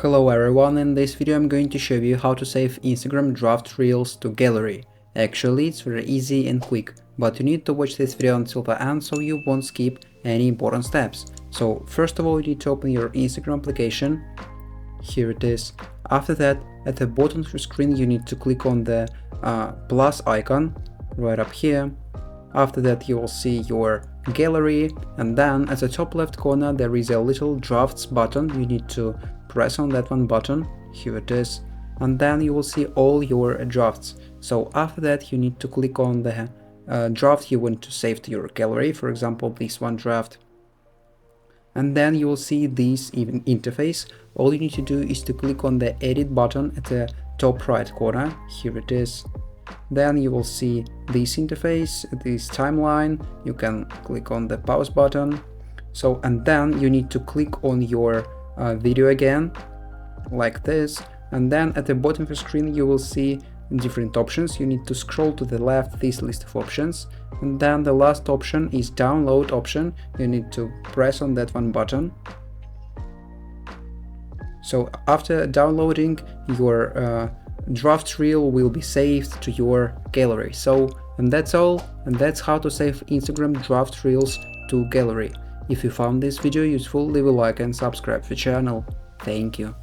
Hello everyone, in this video I'm going to show you how to save Instagram draft reels to gallery. Actually, it's very easy and quick, but you need to watch this video until the end so you won't skip any important steps. So first of all, you need to open your Instagram application. Here it is. After that, at the bottom of your screen you need to click on the plus icon right up here. After that you will see your gallery, and then at the top left corner there is a little drafts button. You need to press on that one button. Here it is, and then you will see all your drafts. So after that you need to click on the draft you want to save to your gallery, for example this one draft, and then you will see this interface. All you need to do is to click on the edit button at the top right corner. Here it is. Then you will see this interface, this timeline. You can click on the pause button. So, and then you need to click on your video again, like this. And then at the bottom of the screen you will see different options. You need to scroll to the left this list of options, and then the last option is download option. You need to press on that one button. So after downloading, your draft reel will be saved to your gallery. And that's all, and that's how to save Instagram draft reels to gallery. If you found this video useful, leave a like and subscribe to the channel. Thank you.